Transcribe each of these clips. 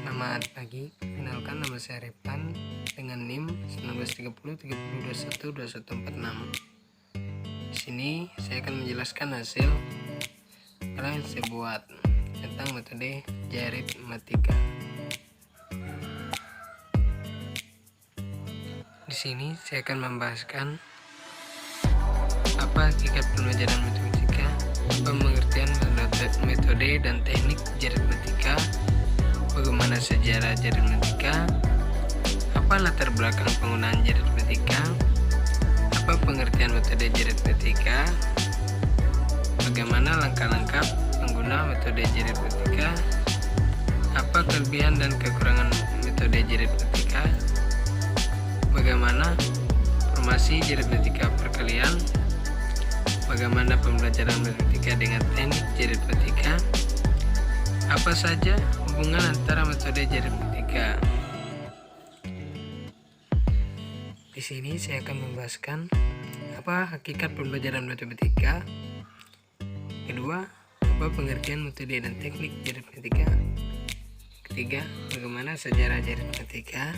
Selamat pagi, kenalkan nama saya Repan dengan NIM 193030212146. Di sini saya akan menjelaskan hasil yang saya buat tentang metode aritmatika. Di sini saya akan membahaskan apa hakikat pembelajaran matematika, pengertian metode dan teknik aritmatika, bagaimana sejarah aritmatika, apa latar belakang penggunaan aritmatika, apa pengertian metode aritmatika, bagaimana langkah-langkah pengguna metode aritmatika, apa kelebihan dan kekurangan metode aritmatika, bagaimana formasi aritmatika perkalian, bagaimana pembelajaran matematika dengan teknik aritmatika, apa saja hubungan antara metode aritmatika. Di sini saya akan membahaskan apa hakikat pembelajaran matematika. Kedua, apa pengertian metode dan teknik aritmatika. Ketiga, bagaimana sejarah aritmatika.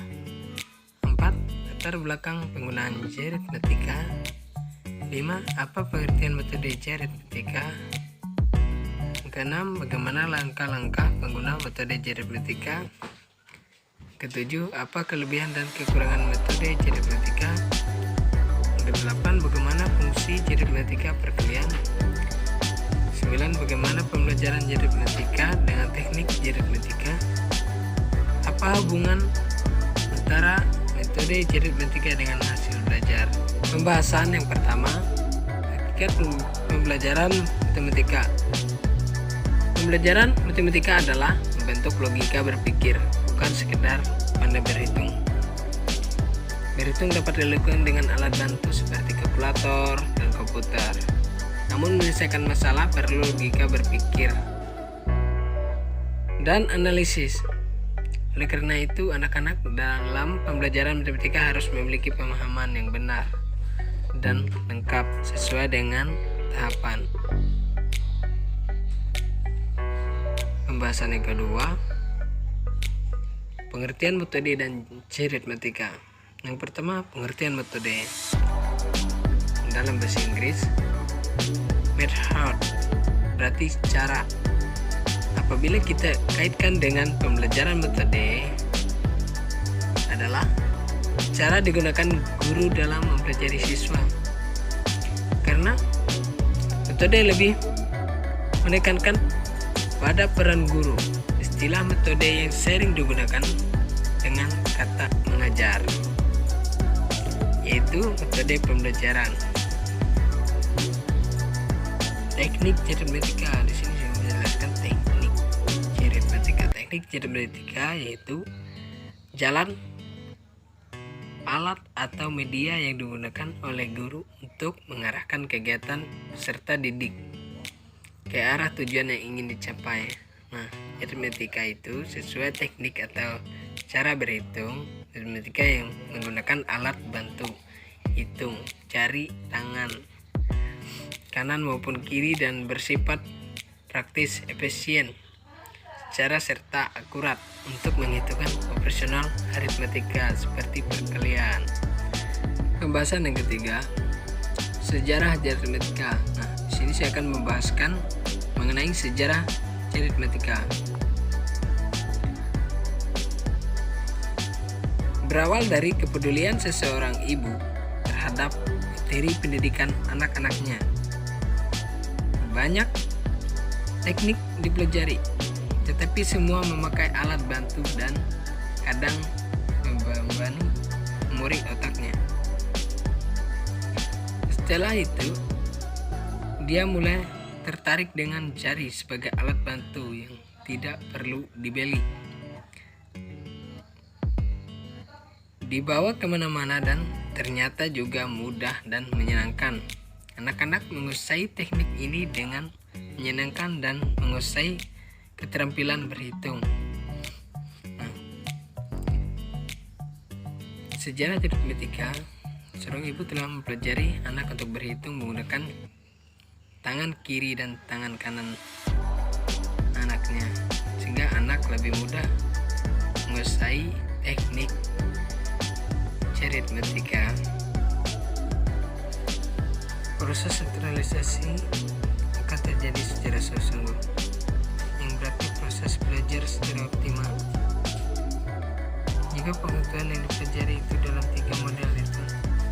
Empat, latar belakang penggunaan aritmatika. 5. Apa pengertian metode aritmatika. Keenam, bagaimana langkah-langkah pengguna metode aritmatika. Ketujuh, apa kelebihan dan kekurangan metode aritmatika. Kedelapan, bagaimana fungsi aritmatika perkalian. 9. Bagaimana pembelajaran aritmatika dengan teknik aritmatika. Apa hubungan antara metode aritmatika dengan hasil belajar. Pembahasan yang pertama, hakikat pembelajaran matematika. Pembelajaran matematika adalah membentuk logika berpikir, bukan sekedar pandai berhitung. Berhitung dapat dilakukan dengan alat bantu seperti kalkulator dan komputer. Namun menyelesaikan masalah perlu logika berpikir dan analisis. Oleh karena itu, anak-anak dalam pembelajaran matematika harus memiliki pemahaman yang benar dan lengkap sesuai dengan tahapan. Pembahasan yang kedua, pengertian metode dan aritmatika. Yang pertama, pengertian metode. Dalam bahasa Inggris, method berarti cara. Apabila kita kaitkan dengan pembelajaran metode adalah cara digunakan guru dalam mempelajari siswa. Karena metode lebih menekankan pada peran guru. Istilah metode yang sering digunakan dengan kata mengajar, yaitu metode pembelajaran. Teknik aritmatika, di sini saya menjelaskan teknik aritmatika. Teknik aritmatika yaitu jalan, alat atau media yang digunakan oleh guru untuk mengarahkan kegiatan peserta didik ke arah tujuan yang ingin dicapai. Nah, aritmatika itu sesuai teknik atau cara berhitung. Aritmatika yang menggunakan alat bantu hitung, jari, tangan, kanan maupun kiri, dan bersifat praktis, efisien, secara serta akurat untuk menghitungkan operasional aritmatika seperti perkalian. Pembahasan yang ketiga, sejarah aritmatika. Nah, di sini saya akan membahaskan mengenai sejarah aritmatika. Berawal dari kepedulian seseorang ibu terhadap materi pendidikan anak-anaknya, banyak teknik dipelajari, tetapi semua memakai alat bantu dan kadang membebani memori otaknya. Setelah itu, dia mulai tertarik dengan jari sebagai alat bantu yang tidak perlu dibeli. Dibawa kemana-mana dan ternyata juga mudah dan menyenangkan. Anak-anak menguasai teknik ini dengan menyenangkan dan menguasai keterampilan berhitung. Sejarah aritmatika, seorang ibu telah mempelajari anak untuk berhitung menggunakan tangan kiri dan tangan kanan anaknya, sehingga anak lebih mudah menguasai teknik aritmatika. Proses sentralisasi akan terjadi secara sungguh-sungguh, yang berarti proses belajar secara optimal. Jika pengetahuan yang dipelajari itu dalam 3 model itu,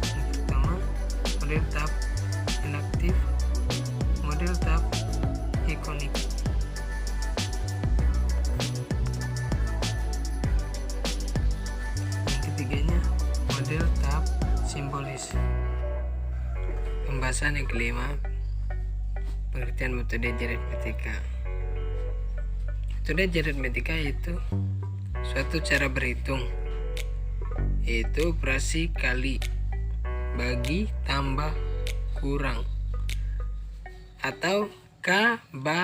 yang pertama model tahap inaktif, model tahap ikonik. Yang ketiganya model tahap simbolis. Pembahasan yang kelima, pengertian metode aritmatika. Metode aritmatika yaitu suatu cara berhitung, yaitu operasi kali, bagi, tambah, kurang, atau kabataku.